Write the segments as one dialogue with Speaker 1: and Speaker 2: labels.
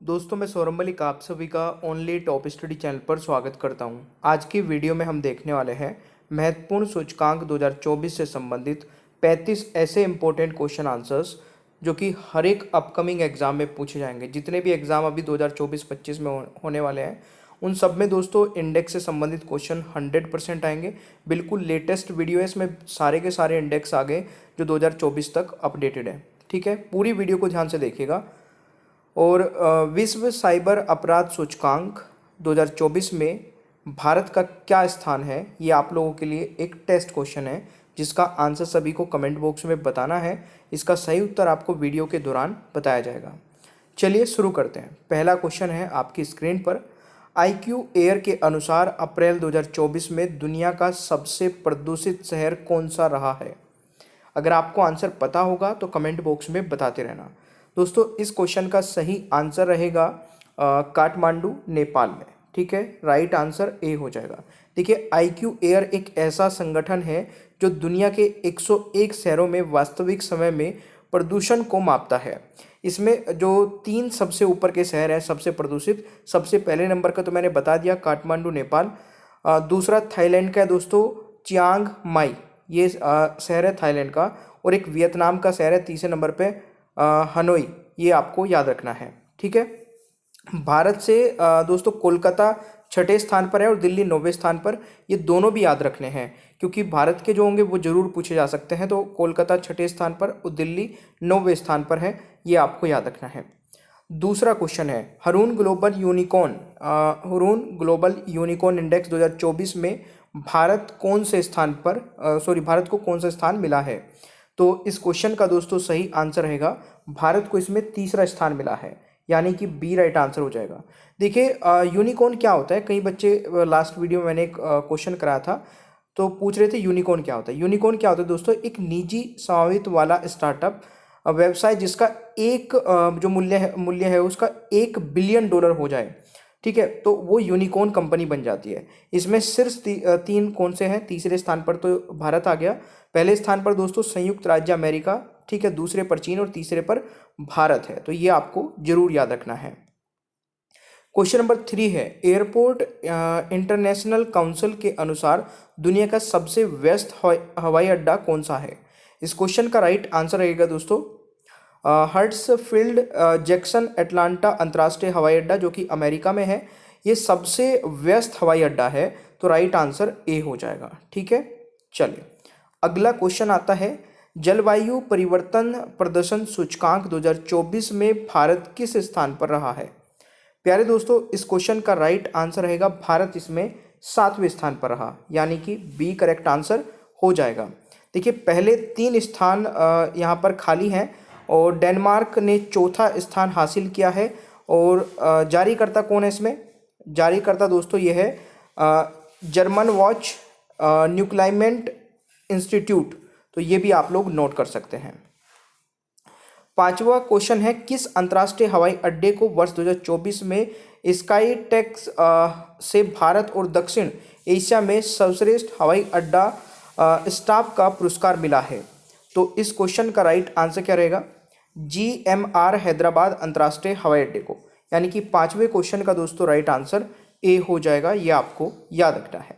Speaker 1: दोस्तों मैं सौरभ मलिक आप सभी का ओनली टॉप स्टडी चैनल पर स्वागत करता हूं। आज की वीडियो में हम देखने वाले हैं महत्वपूर्ण सूचकांक 2024 से संबंधित 35 ऐसे इंपॉर्टेंट क्वेश्चन आंसर्स जो कि हर एक अपकमिंग एग्जाम में पूछे जाएंगे। जितने भी एग्जाम अभी 2024-25 में होने वाले हैं उन सब में दोस्तों इंडेक्स से संबंधित क्वेश्चन 100% आएंगे। बिल्कुल लेटेस्ट वीडियो है, इसमें सारे के सारे इंडेक्स आ गए जो 2024 तक अपडेटेड है। ठीक है, पूरी वीडियो को ध्यान से देखिएगा। और विश्व साइबर अपराध सूचकांक 2024 में भारत का क्या स्थान है, ये आप लोगों के लिए एक टेस्ट क्वेश्चन है जिसका आंसर सभी को कमेंट बॉक्स में बताना है। इसका सही उत्तर आपको वीडियो के दौरान बताया जाएगा। चलिए शुरू करते हैं। पहला क्वेश्चन है आपकी स्क्रीन पर। IQ एयर के अनुसार अप्रैल 2024 में दुनिया का सबसे प्रदूषित शहर कौन सा रहा है? अगर आपको आंसर पता होगा तो कमेंट बॉक्स में बताते रहना। दोस्तों इस क्वेश्चन का सही आंसर रहेगा काठमांडू, नेपाल में। ठीक है, राइट आंसर ए हो जाएगा। देखिए IQ एयर एक ऐसा संगठन है जो दुनिया के 101 शहरों में वास्तविक समय में प्रदूषण को मापता है। इसमें जो 3 सबसे ऊपर के शहर हैं सबसे प्रदूषित, सबसे पहले नंबर का तो मैंने बता दिया काठमांडू नेपाल। दूसरा थाईलैंड का है दोस्तों चियांग माई, ये शहर है थाईलैंड का। और एक वियतनाम का शहर है तीसरे नंबर पे हनोई, ये आपको याद रखना है। ठीक है, भारत से दोस्तों कोलकाता छठे स्थान पर है और दिल्ली 9वें स्थान पर। ये दोनों भी याद रखने हैं क्योंकि भारत के जो होंगे वो जरूर पूछे जा सकते हैं। तो कोलकाता छठे स्थान पर और दिल्ली 9वें स्थान पर है, ये आपको याद रखना है। दूसरा क्वेश्चन है हरून ग्लोबल यूनिकॉर्न इंडेक्स 2024 में भारत कौन से स्थान पर भारत को कौन सा स्थान मिला है? तो इस क्वेश्चन का दोस्तों सही आंसर रहेगा भारत को इसमें तीसरा स्थान मिला है, यानी कि बी राइट आंसर हो जाएगा। देखिए यूनिकॉर्न क्या होता है, कई बच्चे लास्ट वीडियो में मैंने एक क्वेश्चन कराया था तो पूछ रहे थे यूनिकॉर्न क्या होता है। यूनिकॉर्न क्या होता है दोस्तों, एक निजी स्वामित्व वाला स्टार्टअप व्यवसाय जिसका एक जो मूल्य है उसका $1 बिलियन हो जाए। ठीक है, तो वो यूनिकॉर्न कंपनी बन जाती है। इसमें सिर्फ तीन कौन से हैं? तीसरे स्थान पर तो भारत आ गया, पहले स्थान पर दोस्तों संयुक्त राज्य अमेरिका, ठीक है, दूसरे पर चीन और तीसरे पर भारत है। तो ये आपको जरूर याद रखना है। क्वेश्चन नंबर 3 है एयरपोर्ट इंटरनेशनल काउंसिल के अनुसार दुनिया का सबसे व्यस्त हवाई अड्डा कौन सा है? इस क्वेश्चन का राइट आंसर रहेगा दोस्तों हर्ट्सफील्ड जैक्सन एटलांटा अंतर्राष्ट्रीय हवाई अड्डा जो कि अमेरिका में है। ये सबसे व्यस्त हवाई अड्डा है, तो राइट आंसर ए हो जाएगा। ठीक है, चलिए अगला क्वेश्चन आता है जलवायु परिवर्तन प्रदर्शन सूचकांक 2024 में भारत किस स्थान पर रहा है? प्यारे दोस्तों इस क्वेश्चन का राइट आंसर रहेगा भारत इसमें 7वें स्थान पर रहा, यानी कि बी करेक्ट आंसर हो जाएगा। देखिए पहले 3 स्थान यहाँ पर खाली हैं और डेनमार्क ने चौथा स्थान हासिल किया है। और जारीकर्ता कौन है इसमें? जारीकर्ता दोस्तों ये है जर्मन वॉच न्यूक्लाइमेंट इंस्टीट्यूट, तो ये भी आप लोग नोट कर सकते हैं। 5वां क्वेश्चन है किस अंतर्राष्ट्रीय हवाई अड्डे को वर्ष 2024 में स्काई टेक्स से भारत और दक्षिण एशिया में सर्वश्रेष्ठ हवाई अड्डा स्टाफ का पुरस्कार मिला है? तो इस क्वेश्चन का राइट आंसर क्या रहेगा? GMR हैदराबाद अंतर्राष्ट्रीय हवाई अड्डे को, यानी कि 5वें क्वेश्चन का दोस्तों राइट आंसर ए हो जाएगा। ये आपको याद रखना है।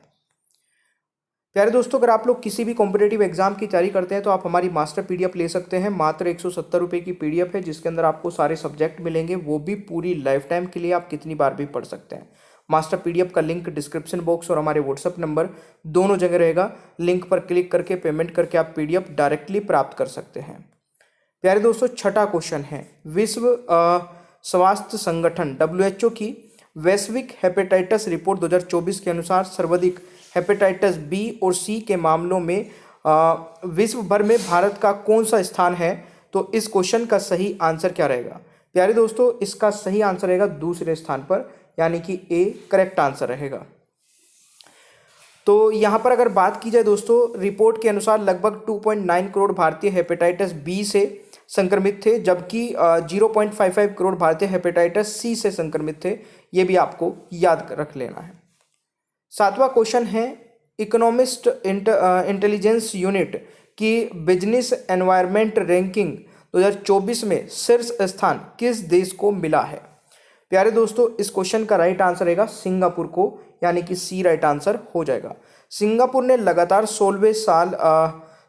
Speaker 1: प्यारे दोस्तों अगर आप लोग किसी भी कॉम्पिटेटिव एग्जाम की तैयारी करते हैं तो आप हमारी मास्टर PDF ले सकते हैं। मात्र 170 रुपये की PDF है जिसके अंदर आपको सारे सब्जेक्ट मिलेंगे, वो भी पूरी लाइफ टाइम के लिए, आप कितनी बार भी पढ़ सकते हैं। मास्टर PDF का लिंक डिस्क्रिप्शन बॉक्स और हमारे WhatsApp नंबर दोनों जगह रहेगा। लिंक पर क्लिक करके पेमेंट करके आप PDF डायरेक्टली प्राप्त कर सकते हैं। प्यारे दोस्तों छठा क्वेश्चन है विश्व स्वास्थ्य संगठन WHO की वैश्विक हेपेटाइटिस रिपोर्ट 2024 के अनुसार सर्वाधिक हेपेटाइटिस B और C के मामलों में विश्व भर में भारत का कौन सा स्थान है? तो इस क्वेश्चन का सही आंसर क्या रहेगा? प्यारे दोस्तों इसका सही आंसर रहेगा दूसरे स्थान पर, यानी कि ए करेक्ट आंसर रहेगा। तो यहाँ पर अगर बात की जाए दोस्तों रिपोर्ट के अनुसार लगभग 2.9 करोड़ भारतीय हेपेटाइटिस B से संक्रमित थे, जबकि 0.55 करोड़ भारतीय हेपेटाइटिस C से संक्रमित थे। ये भी आपको याद रख लेना है। 7वां क्वेश्चन है इकोनॉमिस्ट इंटेलिजेंस यूनिट की बिजनेस एनवायरनमेंट रैंकिंग 2024 में शीर्ष स्थान किस देश को मिला है? प्यारे दोस्तों, इस क्वेश्चन का राइट आंसर रहेगा सिंगापुर को, यानी कि सी राइट आंसर हो जाएगा। सिंगापुर ने लगातार 16वें साल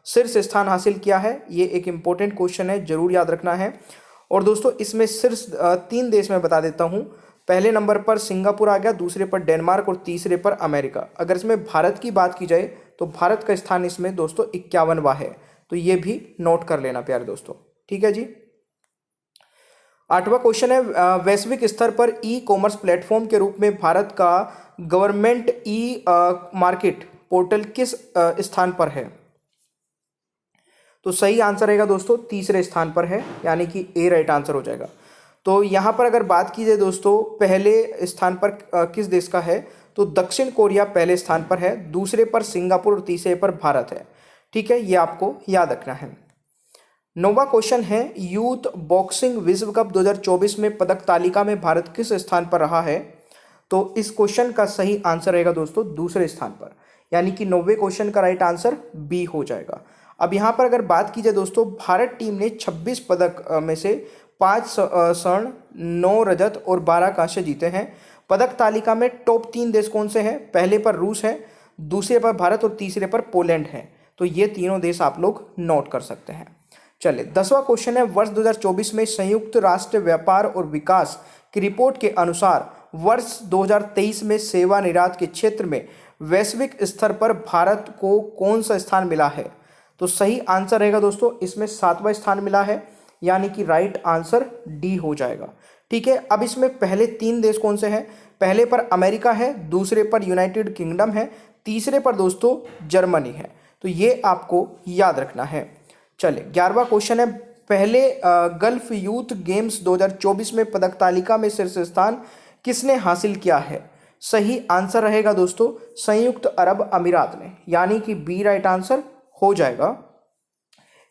Speaker 1: शीर्ष स्थान हासिल किया है। ये एक इंपॉर्टेंट क्वेश्चन है, जरूर याद रखना है। और दोस्तों इसमें शीर्ष 3 देश मैं बता देता हूँ। पहले नंबर पर सिंगापुर आ गया, दूसरे पर डेनमार्क और तीसरे पर अमेरिका। अगर इसमें भारत की बात की जाए तो भारत का स्थान इसमें दोस्तों 51वां है, तो ये भी नोट कर लेना प्यारे दोस्तों। ठीक है जी। 8वां क्वेश्चन है, वैश्विक स्तर पर ई कॉमर्स प्लेटफॉर्म के रूप में भारत का गवर्नमेंट ई मार्केट पोर्टल किस स्थान पर है? तो सही आंसर रहेगा दोस्तों तीसरे स्थान पर है, यानी कि ए राइट आंसर हो जाएगा। तो यहाँ पर अगर बात की जाए दोस्तों पहले स्थान पर किस देश का है, तो दक्षिण कोरिया पहले स्थान पर है, दूसरे पर सिंगापुर और तीसरे पर भारत है। ठीक है, ये आपको याद रखना है। 9वां क्वेश्चन है, यूथ बॉक्सिंग विश्व कप 2024 में पदक तालिका में भारत किस स्थान पर रहा है? तो इस क्वेश्चन का सही आंसर रहेगा दोस्तों दूसरे स्थान पर, यानी कि 9वें क्वेश्चन का राइट आंसर बी हो जाएगा। अब यहाँ पर अगर बात की जाए दोस्तों, भारत टीम ने 26 पदक में से 5 स्वर्ण, 9 रजत और 12 कांस्य जीते हैं। पदक तालिका में टॉप 3 देश कौन से हैं? पहले पर रूस है, दूसरे पर भारत और तीसरे पर पोलैंड है। तो ये तीनों देश आप लोग नोट कर सकते हैं। चलिए 10वां क्वेश्चन है, वर्ष 2024 में संयुक्त राष्ट्र व्यापार और विकास की रिपोर्ट के अनुसार वर्ष 2023 में सेवा निर्यात के क्षेत्र में वैश्विक स्तर पर भारत को कौन सा स्थान मिला है? तो सही आंसर रहेगा दोस्तों इसमें 7वां स्थान मिला है, यानी कि राइट आंसर डी हो जाएगा। ठीक है, अब इसमें पहले 3 देश कौन से हैं? पहले पर अमेरिका है, दूसरे पर यूनाइटेड किंगडम है, तीसरे पर दोस्तों जर्मनी है। तो ये आपको याद रखना है। चलिए 11वां क्वेश्चन है, पहले गल्फ यूथ गेम्स 2024 में पदक तालिका में शीर्ष स्थान किसने हासिल किया है? सही आंसर रहेगा दोस्तों संयुक्त अरब अमीरात ने, यानी कि बी राइट आंसर हो जाएगा।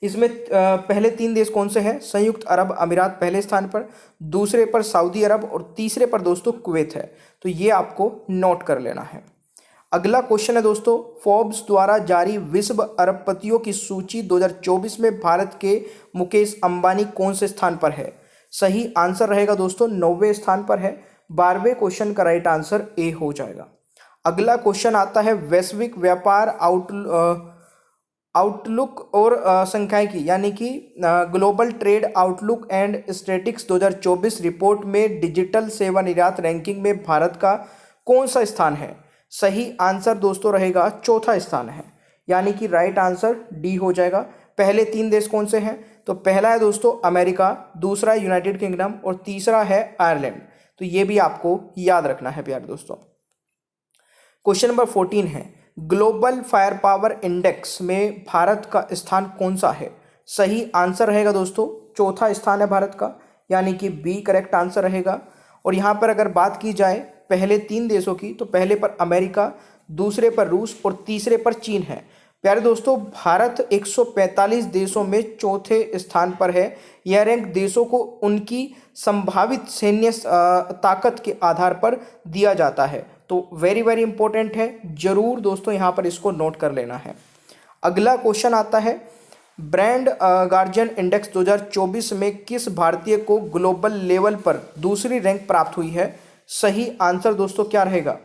Speaker 1: इसमें पहले 3 देश कौन से हैं? संयुक्त अरब अमीरात पहले स्थान पर, दूसरे पर सऊदी अरब और तीसरे पर दोस्तों कुवैत है। तो ये आपको नोट कर लेना है। अगला क्वेश्चन है दोस्तों, फोर्ब्स द्वारा जारी विश्व अरबपतियों की सूची 2024 में भारत के मुकेश अंबानी कौन से स्थान पर है? सही आंसर रहेगा दोस्तों 9वें स्थान पर है। 12वें क्वेश्चन का राइट आंसर ए हो जाएगा। अगला क्वेश्चन आता है, वैश्विक व्यापार आउटलुक और सांख्यिकी यानी कि global trade outlook and statistics 2024 report में डिजिटल सेवा निर्यात रैंकिंग में भारत का कौन सा स्थान है? सही आंसर दोस्तों रहेगा 4था स्थान है, यानी कि राइट आंसर डी हो जाएगा। पहले 3 देश कौन से हैं? तो पहला है दोस्तों अमेरिका, दूसरा है यूनाइटेड किंगडम और तीसरा है आयरलैंड। तो ये भी आपको याद रखना है प्यारे दोस्तों। क्वेश्चन नंबर 14 है, ग्लोबल फायर पावर इंडेक्स में भारत का स्थान कौन सा है? सही आंसर रहेगा दोस्तों 4था स्थान है भारत का, यानी कि बी करेक्ट आंसर रहेगा। और यहाँ पर अगर बात की जाए पहले 3 देशों की, तो पहले पर अमेरिका, दूसरे पर रूस और तीसरे पर चीन है। प्यारे दोस्तों, भारत 145 देशों में 4थे स्थान पर है। यह रैंक देशों को उनकी संभावित सैन्य ताकत के आधार पर दिया जाता है। तो वेरी वेरी इंपॉर्टेंट है, जरूर दोस्तों यहाँ पर इसको नोट कर लेना है। अगला क्वेश्चन आता है, ब्रांड गार्जियन इंडेक्स 2024 में किस भारतीय को ग्लोबल लेवल पर दूसरी रैंक प्राप्त हुई है? सही आंसर दोस्तों क्या रहेगा?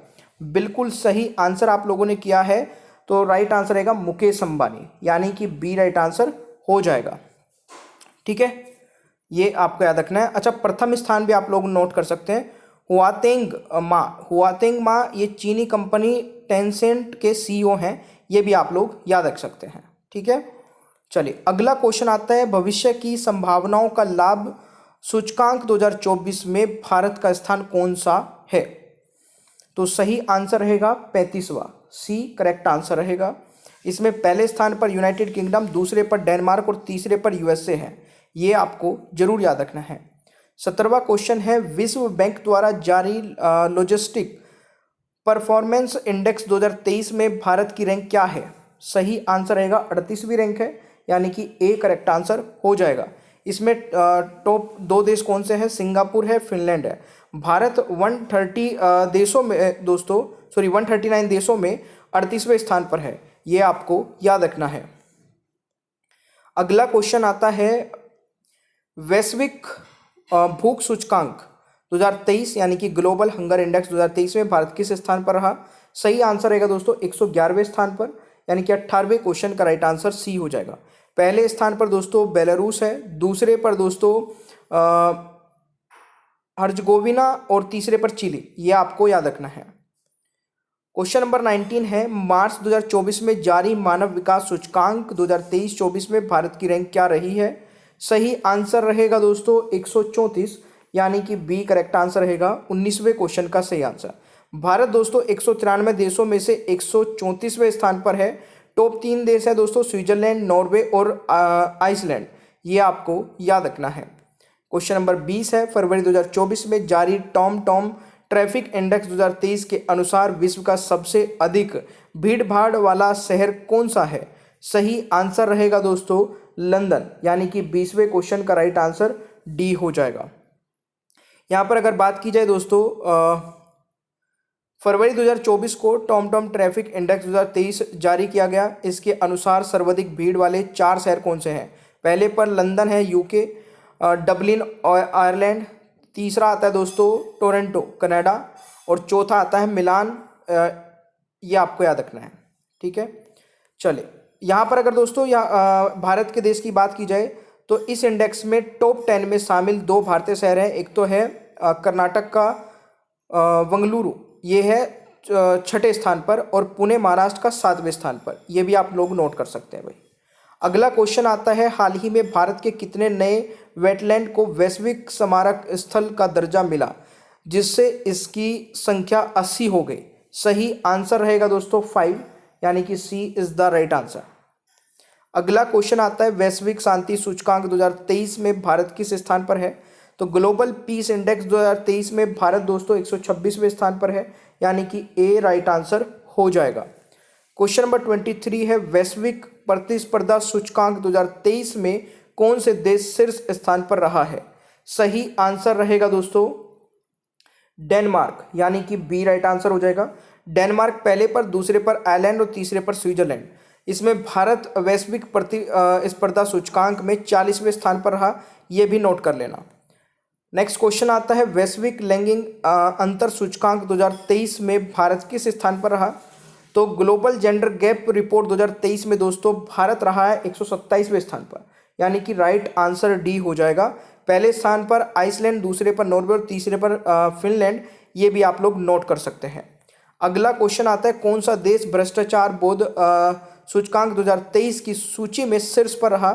Speaker 1: बिल्कुल सही आंसर आप लोगों ने किया है। तो राइट आंसर रहेगा मुकेश अंबानी, यानी कि बी राइट आंसर हो जाएगा। ठीक है, ये आपको याद रखना है। अच्छा, प्रथम स्थान भी आप लोग नोट कर सकते हैं, हुआतेंग मा ये चीनी कंपनी टेंसेंट के सीईओ हैं, ये भी आप लोग याद रख सकते हैं। ठीक है, चलिए अगला क्वेश्चन आता है, भविष्य की संभावनाओं का लाभ सूचकांक 2024 में भारत का स्थान कौन सा है? तो सही आंसर रहेगा 35वां, सी करेक्ट आंसर रहेगा। इसमें पहले स्थान पर यूनाइटेड किंगडम, दूसरे पर डेनमार्क और तीसरे पर यूएसए है। ये आपको जरूर याद रखना है। 17वां क्वेश्चन है, विश्व बैंक द्वारा जारी लॉजिस्टिक परफॉर्मेंस इंडेक्स 2023 में भारत की रैंक क्या है? सही आंसर रहेगा 38वीं रैंक है, यानी कि ए करेक्ट आंसर हो जाएगा। इसमें टॉप 2 देश कौन से हैं? सिंगापुर है, फिनलैंड है। भारत 139 देशों में 38वें स्थान पर है। ये आपको याद रखना है। अगला क्वेश्चन आता है, वैश्विक भूख सूचकांक 2023 यानी कि ग्लोबल हंगर इंडेक्स 2023 में भारत किस स्थान पर रहा? सही आंसर रहेगा दोस्तों 111वें स्थान पर, यानी कि 18वें क्वेश्चन का राइट आंसर सी हो जाएगा। पहले स्थान पर दोस्तों बेलारूस है, दूसरे पर दोस्तों हर्जगोविना और तीसरे पर चिली, ये आपको याद रखना है। क्वेश्चन नंबर 19 है, मार्च 2024 में जारी मानव विकास सूचकांक 2023-24 में भारत की रैंक क्या रही है? सही आंसर रहेगा दोस्तों 134, यानी कि बी करेक्ट आंसर रहेगा 19वें क्वेश्चन का सही आंसर। भारत दोस्तों 193 देशों में से 134वें स्थान पर है। टॉप 3 देश है दोस्तों स्विट्जरलैंड, नॉर्वे और आइसलैंड, ये आपको याद रखना है। क्वेश्चन नंबर 20 है, फरवरी 2024 में जारी टॉम ट्रैफिक इंडेक्स 2023 के अनुसार विश्व का सबसे अधिक भीड़ भाड़ वाला शहर कौन सा है? सही आंसर रहेगा दोस्तों लंदन, यानी कि 20वें क्वेश्चन का राइट आंसर डी हो जाएगा। यहाँ पर अगर बात की जाए दोस्तों फरवरी 2024 को टॉम ट्रैफिक इंडेक्स 2023 जारी किया गया। इसके अनुसार सर्वाधिक भीड़ वाले 4 शहर कौन से हैं? पहले पर लंदन है यूके, डबलिन आयरलैंड, तीसरा आता है दोस्तों टोरंटो कनाडा, और चौथा आता है मिलान। ये आपको याद रखना है, ठीक है। चलिए यहाँ पर अगर दोस्तों भारत के देश की बात की जाए तो इस इंडेक्स में टॉप 10 में शामिल 2 भारतीय शहर हैं। एक तो है कर्नाटक का बंगलुरु, ये है 6ठे स्थान पर, और पुणे महाराष्ट्र का 7वें स्थान पर। ये भी आप लोग नोट कर सकते हैं भाई। अगला क्वेश्चन आता है, हाल ही में भारत के कितने नए वेटलैंड को वैश्विक स्मारक स्थल का दर्जा मिला जिससे इसकी संख्या 80 हो गई? सही आंसर रहेगा दोस्तों 5, यानी कि सी इज द राइट आंसर। अगला क्वेश्चन आता है, वैश्विक शांति सूचकांक 2023 में भारत किस स्थान पर है? तो ग्लोबल पीस इंडेक्स 2023 में भारत दोस्तों 126वें स्थान पर है, यानी कि ए राइट आंसर हो जाएगा। क्वेश्चन नंबर 23 है, वैश्विक प्रतिस्पर्धा सूचकांक 2023 में कौन से देश शीर्ष स्थान पर रहा है? सही आंसर रहेगा दोस्तों डेनमार्क, यानी कि बी राइट आंसर हो जाएगा। डेनमार्क पहले पर, दूसरे पर आयरलैंड और तीसरे पर स्विट्जरलैंड। इसमें भारत वैश्विक प्रतिस्पर्धा सूचकांक में 40वें स्थान पर रहा, यह भी नोट कर लेना। नेक्स्ट क्वेश्चन आता है, वैश्विक लैंगिक अंतर सूचकांक 2023 में भारत किस स्थान पर रहा? तो ग्लोबल जेंडर गैप रिपोर्ट 2023 में दोस्तों भारत रहा है 127वें स्थान पर, यानी कि राइट आंसर डी हो जाएगा। पहले स्थान पर आइसलैंड, दूसरे पर नॉर्वे और तीसरे पर फिनलैंड, ये भी आप लोग नोट कर सकते हैं। अगला क्वेश्चन आता है, कौन सा देश भ्रष्टाचार बोध सूचकांक 2023 की सूची में शीर्ष पर रहा?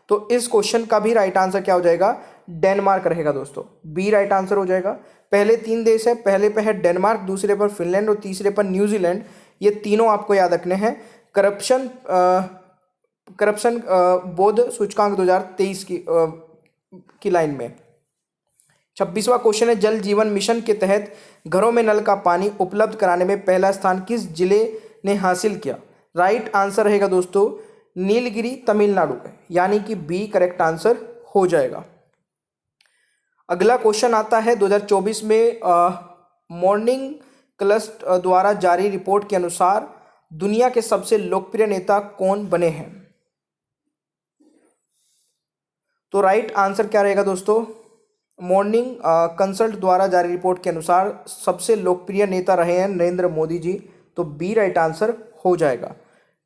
Speaker 1: तो इस क्वेश्चन का भी राइट आंसर क्या हो जाएगा? डेनमार्क रहेगा दोस्तों, बी राइट आंसर हो जाएगा। पहले 3 देश है, पहले पे है डेनमार्क, दूसरे पर फिनलैंड और तीसरे पर न्यूजीलैंड। ये तीनों आपको याद रखने हैं करप्शन बोध सूचकांक 2023 की लाइन में। 26वां क्वेश्चन है, जल जीवन मिशन के तहत घरों में नल का पानी उपलब्ध कराने में पहला स्थान किस जिले ने हासिल किया? राइट आंसर रहेगा दोस्तों नीलगिरी तमिलनाडु, यानी कि बी करेक्ट आंसर हो जाएगा। अगला क्वेश्चन आता है, 2024 में मॉर्निंग क्लस्ट द्वारा जारी रिपोर्ट के अनुसार दुनिया के सबसे लोकप्रिय नेता कौन बने हैं? तो राइट आंसर क्या रहेगा दोस्तों? मॉर्निंग कंसल्ट द्वारा जारी रिपोर्ट के अनुसार सबसे लोकप्रिय नेता रहे हैं नरेंद्र मोदी जी, तो बी राइट आंसर हो जाएगा,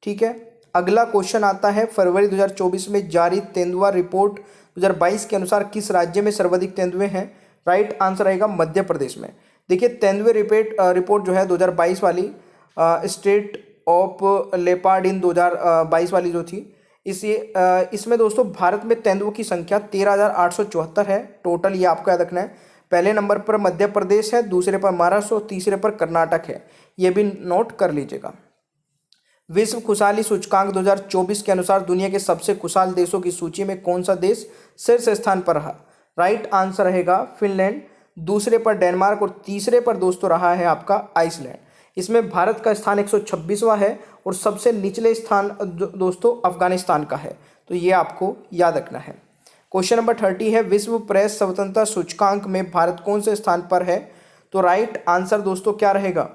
Speaker 1: ठीक है। अगला क्वेश्चन आता है, फरवरी 2024 में जारी तेंदुआ रिपोर्ट 2022 के अनुसार किस राज्य में सर्वाधिक तेंदुए हैं? राइट आंसर रहेगा मध्य प्रदेश में। देखिए तेंदुए रिपोर्ट जो है 2022 वाली स्टेट ऑफ लेपर्ड इन 2022 वाली जो थी, इसमें दोस्तों भारत में तेंदुओं की संख्या 13,874 है टोटल, ये आपको याद रखना है। पहले नंबर पर मध्य प्रदेश है, दूसरे पर महाराष्ट्र और तीसरे पर कर्नाटक है, ये भी नोट कर लीजिएगा। विश्व खुशहाली सूचकांक 2024 के अनुसार दुनिया के सबसे खुशहाल देशों की सूची में कौन सा देश शीर्ष स्थान पर रहा? राइट आंसर रहेगा फिनलैंड, दूसरे पर डेनमार्क और तीसरे पर दोस्तों रहा है आपका आइसलैंड। इसमें भारत का स्थान 126वां है और सबसे निचले स्थान दोस्तों अफगानिस्तान का है, तो ये आपको याद रखना है। क्वेश्चन नंबर 30 है, विश्व प्रेस स्वतंत्रता सूचकांक में भारत कौन से स्थान पर है? तो राइट आंसर दोस्तों क्या रहेगा?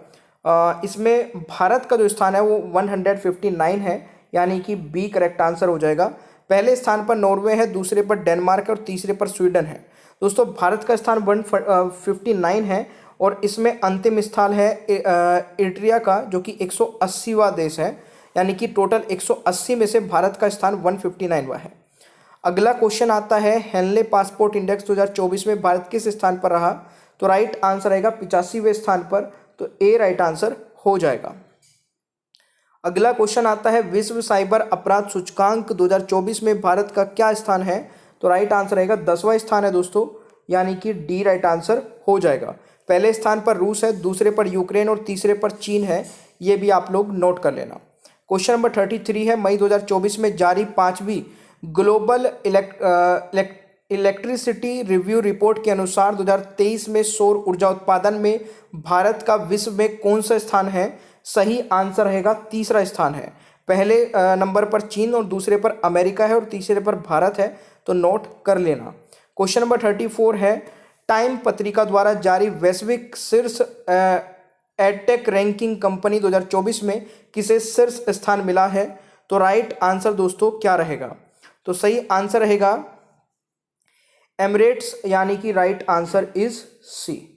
Speaker 1: इसमें भारत का जो स्थान है वो 159 है, यानी कि बी करेक्ट आंसर हो जाएगा। पहले स्थान पर नॉर्वे है, दूसरे पर डेनमार्क और तीसरे पर स्वीडन है। दोस्तों भारत का स्थान 159 है और इसमें अंतिम स्थान है इरिट्रिया का, जो कि 180वां देश है, यानी कि टोटल 180 में से भारत का स्थान 159वां है। अगला क्वेश्चन आता है, हेनले पासपोर्ट इंडेक्स 2024 में भारत किस स्थान पर रहा? तो राइट आंसर रहेगा 85वें स्थान पर, तो ए राइट आंसर हो जाएगा। अगला क्वेश्चन आता है, विश्व साइबर अपराध सूचकांक 2024 में भारत का क्या स्थान है? तो राइट आंसर रहेगा 10वां स्थान है दोस्तों, यानी कि डी राइट आंसर हो जाएगा। पहले स्थान पर रूस है, दूसरे पर यूक्रेन और तीसरे पर चीन है, ये भी आप लोग नोट कर लेना। क्वेश्चन नंबर 33 है, मई 2024 में जारी 5वीं ग्लोबल इलेक्ट्रिसिटी रिव्यू रिपोर्ट के अनुसार 2023 में सौर ऊर्जा उत्पादन में भारत का विश्व में कौन सा स्थान है? सही आंसर रहेगा तीसरा स्थान है। पहले नंबर पर चीन और दूसरे पर अमेरिका है और तीसरे पर भारत है, तो नोट कर लेना। क्वेश्चन नंबर 34 है, टाइम पत्रिका द्वारा जारी वैश्विक शीर्ष एडटेक रैंकिंग कंपनी 2024 में किसे शीर्ष स्थान मिला है? तो राइट आंसर दोस्तों क्या रहेगा? तो सही आंसर रहेगा एमिरेट्स, यानी कि right answer is C.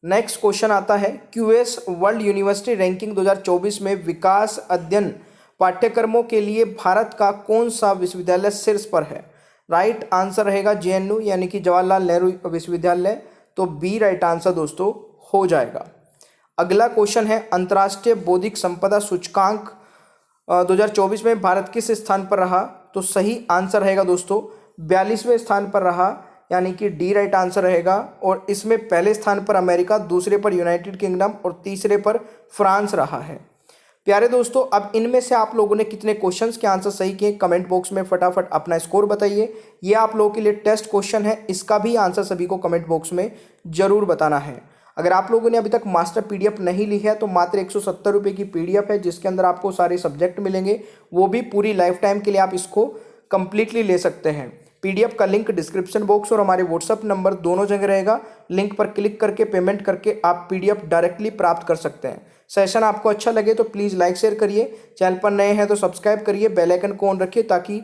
Speaker 1: Next question आता है, क्यूएस वर्ल्ड यूनिवर्सिटी रैंकिंग 2024 में विकास अध्ययन पाठ्यक्रमों के लिए भारत का कौन सा विश्वविद्यालय शीर्ष पर है? राइट आंसर रहेगा जेएनयू, यानी कि जवाहरलाल नेहरू विश्वविद्यालय, तो बी राइट आंसर दोस्तों हो जाएगा। अगला क्वेश्चन है, अंतर्राष्ट्रीय बौद्धिक संपदा सूचकांक 2024 में भारत किस स्थान पर रहा? तो सही आंसर रहेगा दोस्तों 42वें स्थान पर रहा, यानी कि डी राइट आंसर रहेगा। और इसमें पहले स्थान पर अमेरिका, दूसरे पर यूनाइटेड किंगडम और तीसरे पर फ्रांस रहा है। प्यारे दोस्तों, अब इनमें से आप लोगों ने कितने क्वेश्चंस के आंसर सही किए कमेंट बॉक्स में फटाफट अपना स्कोर बताइए। ये आप लोगों के लिए टेस्ट क्वेश्चन है, इसका भी आंसर सभी को कमेंट बॉक्स में जरूर बताना है। अगर आप लोगों ने अभी तक मास्टर पीडीएफ नहीं ली है तो मात्र 170 रुपये की पीडीएफ है, जिसके अंदर आपको सारे सब्जेक्ट मिलेंगे, वो भी पूरी लाइफ टाइम के लिए आप इसको कंप्लीटली ले सकते हैं। पीडीएफ का लिंक डिस्क्रिप्शन बॉक्स और हमारे व्हाट्सअप नंबर दोनों जगह रहेगा। लिंक पर क्लिक करके पेमेंट करके आप पीडीएफ डायरेक्टली प्राप्त कर सकते हैं। सेशन आपको अच्छा लगे तो प्लीज़ लाइक शेयर करिए, चैनल पर नए हैं तो सब्सक्राइब करिए, बेल आइकन को ऑन रखिए ताकि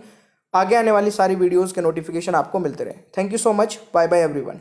Speaker 1: आगे आने वाली सारी वीडियोज़ के नोटिफिकेशन आपको मिलते रहे। Thank you so much, bye bye everyone.